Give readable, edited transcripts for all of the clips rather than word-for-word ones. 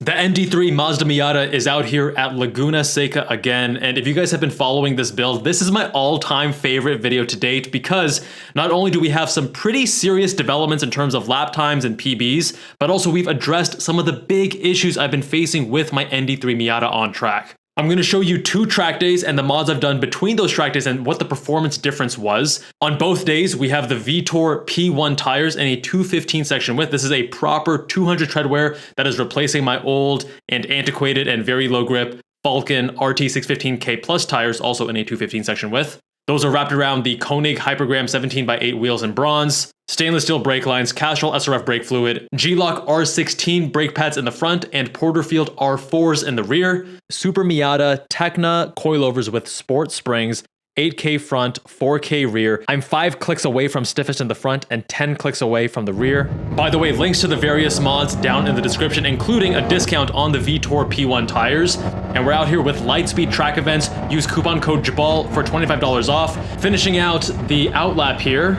The ND3 Mazda Miata is out here at Laguna Seca again, and if you guys have been following this build, this is my all-time favorite video to date because not only do we have some pretty serious developments in terms of lap times and PBs, but also we've addressed some of the big issues I've been facing with my ND3 Miata on track. I'm going to show you 2 track days and the mods I've done between those track days and what the performance difference was. On both days, we have the Vitour P1 tires and a 215 section width. This is a proper 200 tread wear that is replacing my old and antiquated and very low grip Falken RT615K Plus tires, also in a 215 section width. Those are wrapped around the Konig Hypergram 17x8 wheels in bronze, stainless steel brake lines, Castrol SRF brake fluid, G-LOC R16 brake pads in the front, and Porterfield R4s in the rear. Supermiata Tecna Coilovers with sport springs, 8K front, 4K rear. I'm 5 clicks away from stiffest in the front and 10 clicks away from the rear. By the way, links to the various mods down in the description, including a discount on the Vitour P1 tires. And we're out here with Lightspeed track events. Use coupon code JABAL for $25 off. Finishing out the outlap here.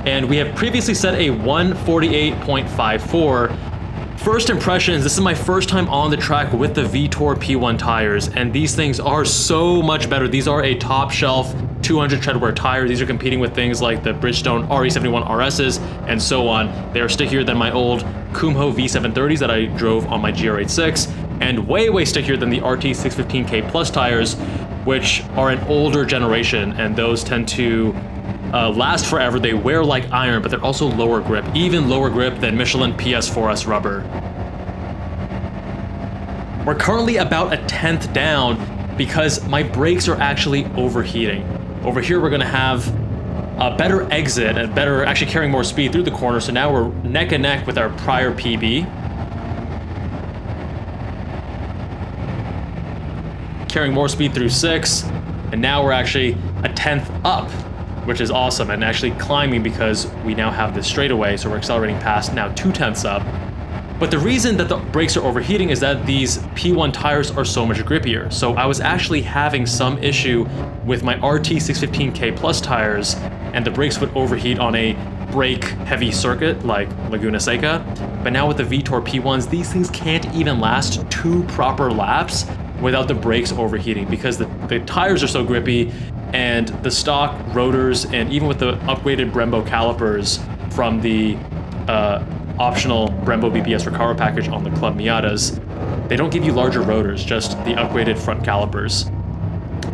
And we have previously set a 148.54. First impressions, this is my first time on the track with the Vitour P1 tires, and these things are so much better. These are a top shelf 200 tread wear tire. These are competing with things like the Bridgestone RE71 RSs and so on. They are stickier than my old Kumho V730s that I drove on my GR86, and way stickier than the RT615K Plus tires, which are an older generation, and those tend to last forever. They wear like iron, but they're also lower grip, even lower grip than Michelin PS4S rubber. We're currently about a 1/10 down because my brakes are actually overheating. Over here, we're gonna have a better exit and better, actually carrying more speed through the corner. So now we're neck and neck with our prior PB. Carrying more speed through 6, and now we're actually a 1/10 up, which is awesome, and actually climbing because we now have this straightaway, so we're accelerating past now 2/10 up. But the reason that the brakes are overheating is that these P1 tires are so much grippier. So I was actually having some issue with my RT615K Plus tires, and the brakes would overheat on a brake heavy circuit like Laguna Seca. But now with the Vitour P1s, these things can't even last 2 proper laps without the brakes overheating because the tires are so grippy, and the stock rotors, and even with the upgraded Brembo calipers from the optional Brembo BBS Recaro package on the Club Miatas, they don't give you larger rotors, just the upgraded front calipers.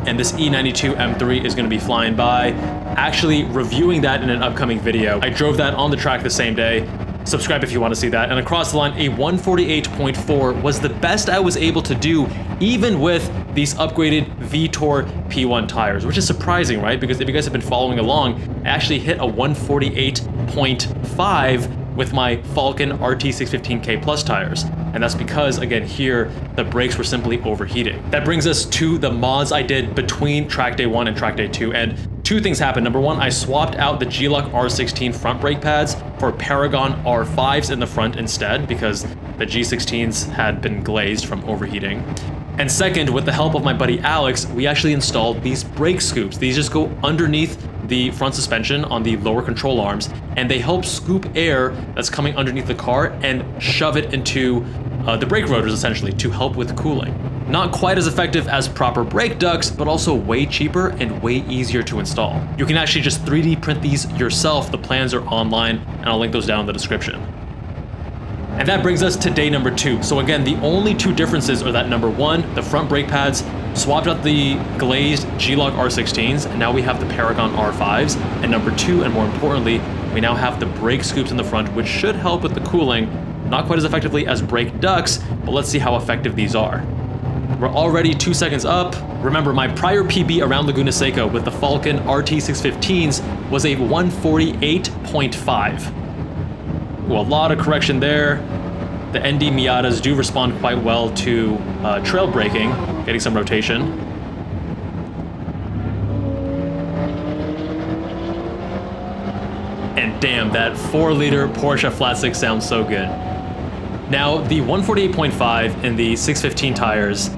And this E92 M3 is going to be flying by. Actually reviewing that in an upcoming video. I drove that on the track the same day. Subscribe if you want to see that. And across the line, a 148.4 was the best I was able to do, even with these upgraded Vitour P1 tires, which is surprising, right? Because if you guys have been following along, I actually hit a 148.5 with my Falken RT615K Plus tires. And that's because, again, here, the brakes were simply overheating. That brings us to the mods I did between track day 1 and track day 2. And 2 things happened. Number 1, I swapped out the G-LOC R16 front brake pads for Paragon R5s in the front instead, because the G16s had been glazed from overheating. And second, with the help of my buddy Alex, we actually installed these brake scoops. These just go underneath the front suspension on the lower control arms, and they help scoop air that's coming underneath the car and shove it into the brake rotors, essentially, to help with cooling. Not quite as effective as proper brake ducts, but also way cheaper and way easier to install. You can actually just 3D print these yourself. The plans are online, and I'll link those down in the description. And that brings us to day number 2. So again, the only 2 differences are that number 1, the front brake pads, swapped out the glazed G-LOC R16s, and now we have the Paragon R5s. And number 2, and more importantly, we now have the brake scoops in the front, which should help with the cooling, not quite as effectively as brake ducts, but let's see how effective these are. We're already 2 seconds up. Remember, my prior PB around Laguna Seca with the Falken RT615s was a 148.5. Well, a lot of correction there. The ND Miatas do respond quite well to trail braking, getting some rotation. And damn, that 4-liter Porsche Flat 6 sounds so good. Now, the 148.5 and the 615 tires,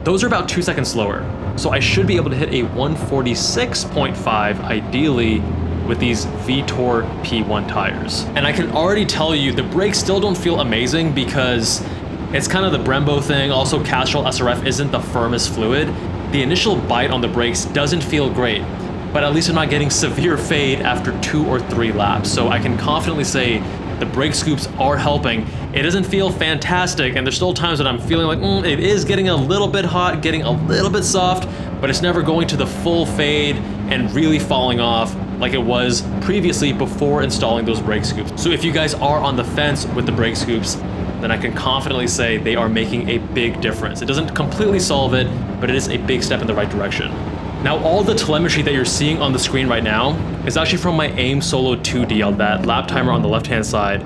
those are about 2 seconds slower. So I should be able to hit a 146.5 ideally with these Vitour P1 tires. And I can already tell you the brakes still don't feel amazing because It's kind of the Brembo thing. Also, Castrol SRF isn't the firmest fluid. The initial bite on the brakes doesn't feel great, but at least I'm not getting severe fade after 2 or 3 laps. So I can confidently say the brake scoops are helping. It doesn't feel fantastic, and there's still times that I'm feeling like it is getting a little bit hot, getting a little bit soft, but it's never going to the full fade and really falling off like it was previously before installing those brake scoops. So if you guys are on the fence with the brake scoops, then I can confidently say they are making a big difference. It doesn't completely solve it, but it is a big step in the right direction. Now, all the telemetry that you're seeing on the screen right now is actually from my AIM Solo 2 DL, that lap timer on the left-hand side,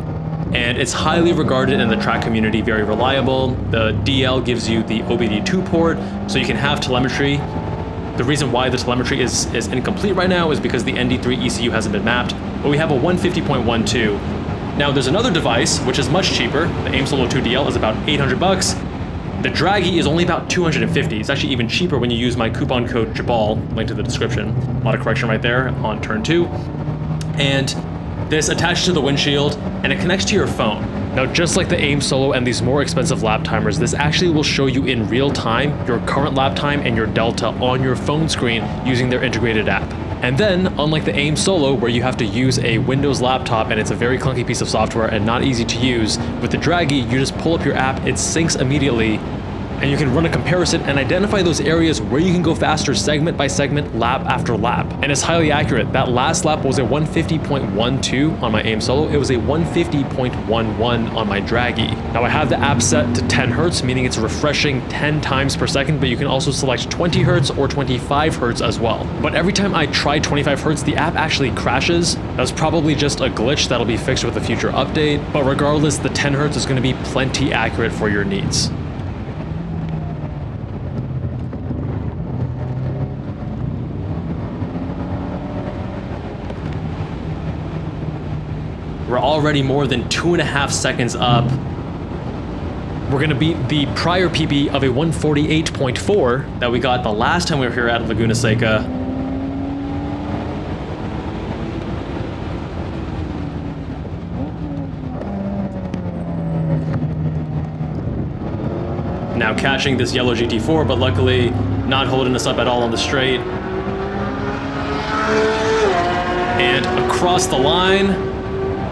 and it's highly regarded in the track community, very reliable. The DL gives you the OBD2 port, so you can have telemetry. The reason why the telemetry is incomplete right now is because the ND3 ECU hasn't been mapped, but we have a 150.12. Now, there's another device, which is much cheaper. The AIM Solo 2 DL is about 800 bucks. The Draggy is only about 250. It's actually even cheaper when you use my coupon code JABAL, linked in the description. A lot of correction right there on turn 2. And this attaches to the windshield, and it connects to your phone. Now, just like the AIM Solo and these more expensive lap timers, this actually will show you in real time your current lap time and your delta on your phone screen using their integrated app. And then, unlike the AIM Solo, where you have to use a Windows laptop and it's a very clunky piece of software and not easy to use, with the Draggy, you just pull up your app, it syncs immediately, and you can run a comparison and identify those areas where you can go faster segment by segment, lap after lap. And it's highly accurate. That last lap was a 150.12 on my AIM Solo. It was a 150.11 on my Draggy. Now, I have the app set to 10 Hertz, meaning it's refreshing 10 times per second, but you can also select 20 Hertz or 25 Hertz as well. But every time I try 25 Hertz, the app actually crashes. That's probably just a glitch that'll be fixed with a future update. But regardless, the 10 Hertz is going to be plenty accurate for your needs. We're already more than 2.5 seconds up. We're gonna beat the prior PB of a 148.4 that we got the last time we were here at Laguna Seca. Now catching this yellow GT4, but luckily not holding us up at all on the straight. And across the line,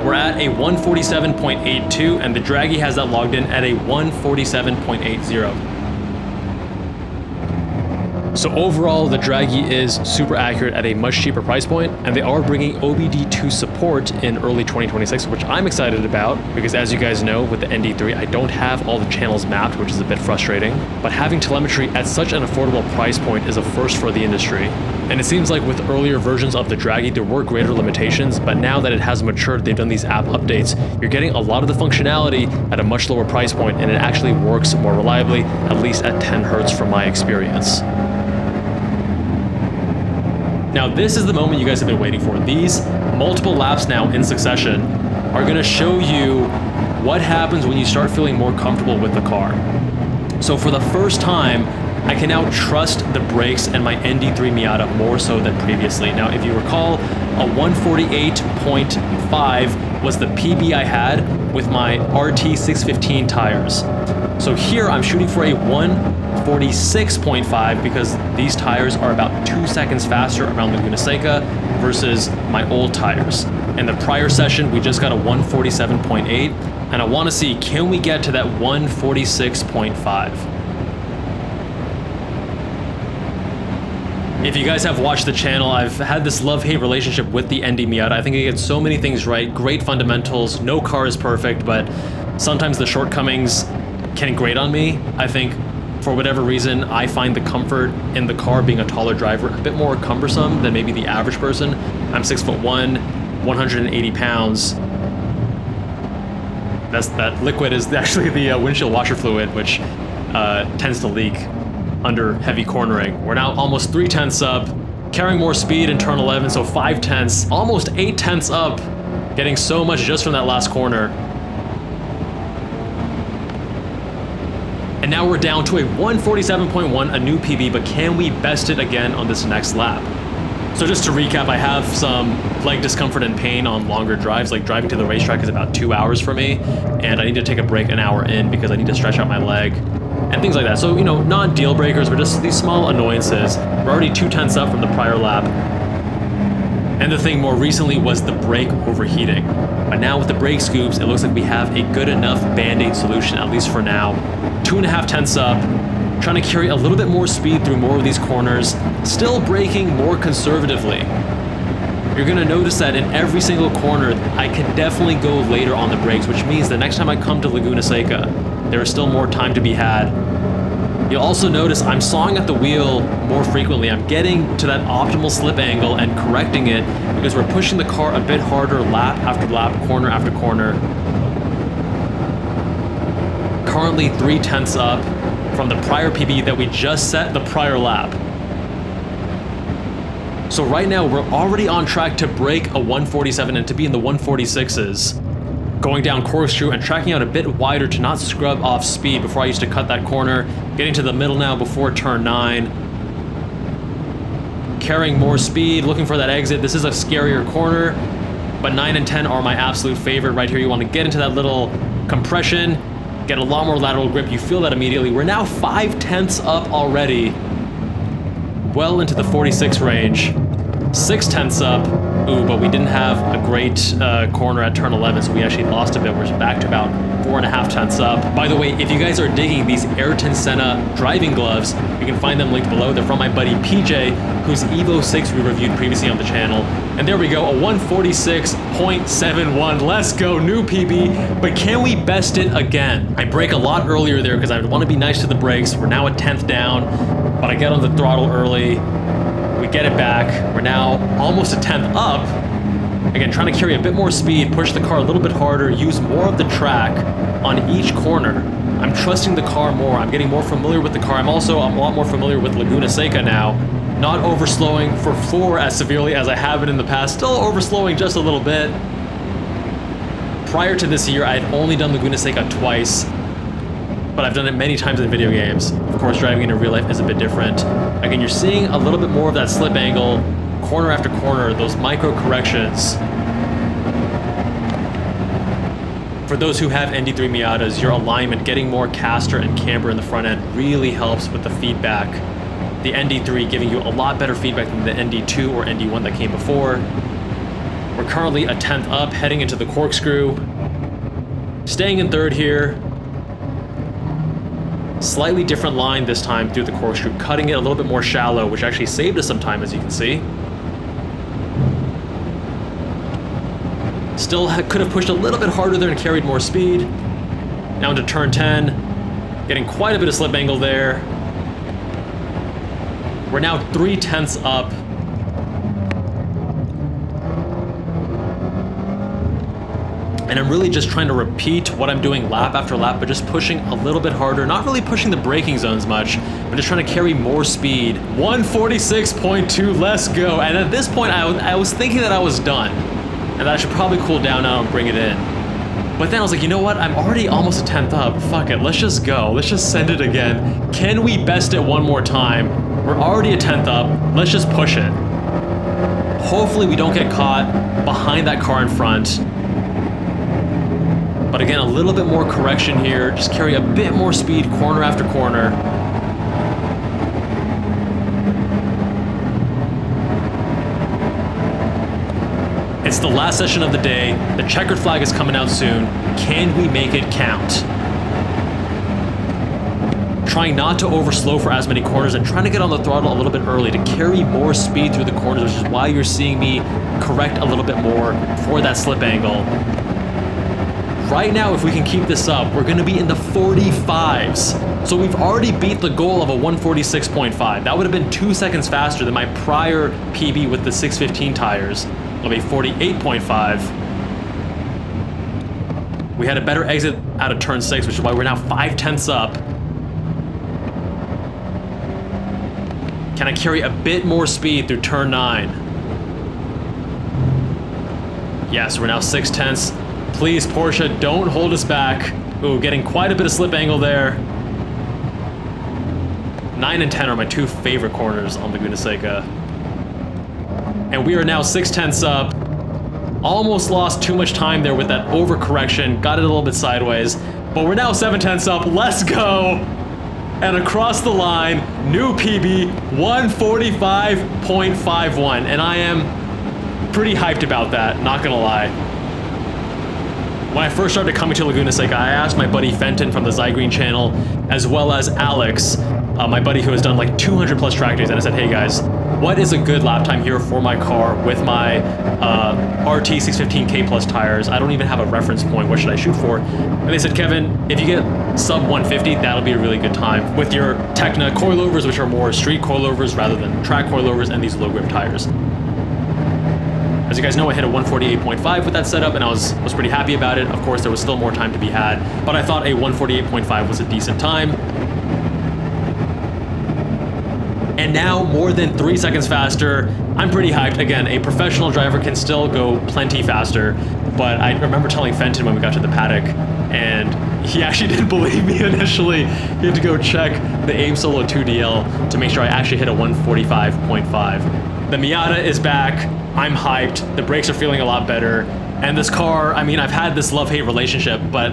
we're at a 147.82, and the Draggy has that logged in at a 147.80. So overall, the Draggy is super accurate at a much cheaper price point, and they are bringing OBD2 support in early 2026, which I'm excited about, because as you guys know, with the ND3, I don't have all the channels mapped, which is a bit frustrating. But having telemetry at such an affordable price point is a first for the industry. And it seems like with earlier versions of the Draggy, there were greater limitations, but now that it has matured, they've done these app updates, you're getting a lot of the functionality at a much lower price point, and it actually works more reliably, at least at 10 Hertz from my experience. Now, this is the moment you guys have been waiting for. These multiple laps now in succession are gonna show you what happens when you start feeling more comfortable with the car. So for the first time, I can now trust the brakes and my ND3 Miata more so than previously. Now, if you recall, a 148.5 was the PB I had with my RT615 tires. So here I'm shooting for a 146.5 because these tires are about 2 seconds faster around Laguna Seca versus my old tires. In the prior session, we just got a 147.8, and I want to see, can we get to that 146.5? If you guys have watched the channel, I've had this love-hate relationship with the ND Miata. I think it gets so many things right, great fundamentals, no car is perfect, but sometimes the shortcomings can grate on me. I think for whatever reason, I find the comfort in the car being a taller driver a bit more cumbersome than maybe the average person. I'm 6'1", 180 pounds. That liquid is actually the windshield washer fluid, which tends to leak under heavy cornering. We're now almost 3/10 up, carrying more speed in turn 11, so 5/10, almost 8/10 up, getting so much just from that last corner. And now we're down to a 147.1, a new PB, but can we best it again on this next lap? So just to recap, I have some leg discomfort and pain on longer drives. Like driving to the racetrack is about 2 hours for me, and I need to take a break an hour in because I need to stretch out my leg and things like that. So, you know, not deal breakers, but just these small annoyances. We're already 2/10 up from the prior lap. And the thing more recently was the brake overheating. But now with the brake scoops, it looks like we have a good enough band-aid solution, at least for now. 2.5 up, trying to carry a little bit more speed through more of these corners, still braking more conservatively. You're gonna notice that in every single corner, I can definitely go later on the brakes, which means the next time I come to Laguna Seca, there is still more time to be had. You'll also notice I'm sawing at the wheel more frequently. I'm getting to that optimal slip angle and correcting it because we're pushing the car a bit harder lap after lap, corner after corner. Currently 3/10 up from the prior PB that we just set the prior lap. So right now we're already on track to break a 147 and to be in the 146s. Going down corkscrew and tracking out a bit wider to not scrub off speed before I used to cut that corner. Getting to the middle now before turn 9. Carrying more speed, looking for that exit. This is a scarier corner, but 9 and 10 are my absolute favorite. Right here, you want to get into that little compression, get a lot more lateral grip. You feel that immediately. We're now 5/10 up already, well into the 46 range. 6/10 up. Ooh, but we didn't have a great corner at turn 11, so we actually lost a bit. We're back to about 4.5 up. By the way, if you guys are digging these Ayrton Senna driving gloves, you can find them linked below. They're from my buddy PJ, whose Evo 6 we reviewed previously on the channel. And there we go, a 146.71. Let's go, new PB. But can we best it again? I brake a lot earlier there because I want to be nice to the brakes. We're now at 10th down, but I get on the throttle early. We get it back. We're now almost a 10th up. Again, trying to carry a bit more speed, push the car a little bit harder, use more of the track on each corner. I'm trusting the car more. I'm getting more familiar with the car. I'm a lot more familiar with Laguna Seca now. Not overslowing for 4 as severely as I have been in the past. Still overslowing just a little bit. Prior to this year, I had only done Laguna Seca twice, but I've done it many times in video games. Of course, driving in real life is a bit different. Again, you're seeing a little bit more of that slip angle, corner after corner, those micro corrections. For those who have ND3 Miatas, your alignment, getting more caster and camber in the front end really helps with the feedback. The ND3 giving you a lot better feedback than the ND2 or ND1 that came before. We're currently a 10th up, heading into the corkscrew. Staying in 3rd here. Slightly different line this time through the corkscrew, cutting it a little bit more shallow, which actually saved us some time, as you can see. Still could have pushed a little bit harder there and carried more speed. Now into turn 10, getting quite a bit of slip angle there. We're now 3/10 up. And I'm really just trying to repeat what I'm doing lap after lap, but just pushing a little bit harder, not really pushing the braking zones much, but just trying to carry more speed. 146.2, let's go. And at this point, I was thinking that I was done, and that I should probably cool down now and bring it in. But then I was like, you know what? I'm already almost a 10th up. Fuck it, let's just go. Let's just send it again. Can we best it one more time? We're already a 10th up. Let's just push it. Hopefully we don't get caught behind that car in front. But again, a little bit more correction here. Just carry a bit more speed corner after corner. It's the last session of the day. The checkered flag is coming out soon. Can we make it count? Trying not to overslow for as many corners and trying to get on the throttle a little bit early to carry more speed through the corners, which is why you're seeing me correct a little bit more for that slip angle. Right now, if we can keep this up, we're gonna be in the 45s. So we've already beat the goal of a 146.5. That would have been 2 seconds faster than my prior PB with the 615 tires of a 48.5. We had a better exit out of turn 6, which is why we're now 5/10 up. Can I carry a bit more speed through turn 9? Yes, we're now 6/10. Please, Porsche, don't hold us back. Ooh, getting quite a bit of slip angle there. 9 and 10 are my 2 favorite corners on Laguna Seca. and we are now 6/10 up. Almost lost too much time there with that overcorrection, got it a little bit sideways, but we're now 7/10 up. Let's go! And across the line, new PB, 145.51, and I am pretty hyped about that, not gonna lie. When I first started coming to Laguna Seca, I asked my buddy Fenton from the Zygreen channel, as well as Alex, my buddy who has done like 200 plus track days, and I said, hey guys, what is a good lap time here for my car with my RT 615K plus tires? I don't even have a reference point, what should I shoot for? And they said, Kevin, if you get sub 150, that'll be a really good time with your Tecna Coilovers, which are more street coilovers rather than track coilovers, and these low grip tires. As you guys know, I hit a 148.5 with that setup, and I was pretty happy about it. Of course, there was still more time to be had, but I thought a 148.5 was a decent time. And now, more than 3 seconds faster. I'm pretty hyped. Again, a professional driver can still go plenty faster, but I remember telling Fenton when we got to the paddock, and he actually didn't believe me initially. He had to go check the AIM Solo 2DL to make sure I actually hit a 145.5. The Miata is back. I'm hyped. The brakes are feeling a lot better. And this car, I mean, I've had this love-hate relationship, but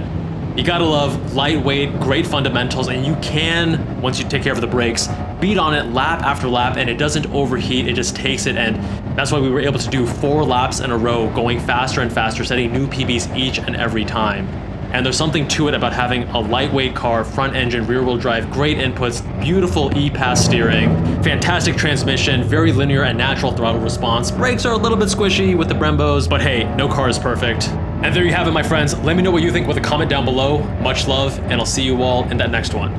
you gotta love lightweight, great fundamentals, and you can, once you take care of the brakes, beat on it lap after lap, and it doesn't overheat, it just takes it, and that's why we were able to do 4 laps in a row, going faster and faster, setting new PBs each and every time. And there's something to it about having a lightweight car, front engine, rear wheel drive, great inputs, beautiful E-Pass steering, fantastic transmission, very linear and natural throttle response. Brakes are a little bit squishy with the Brembos, but hey, no car is perfect. And there you have it, my friends. Let me know what you think with a comment down below. Much love, and I'll see you all in that next one.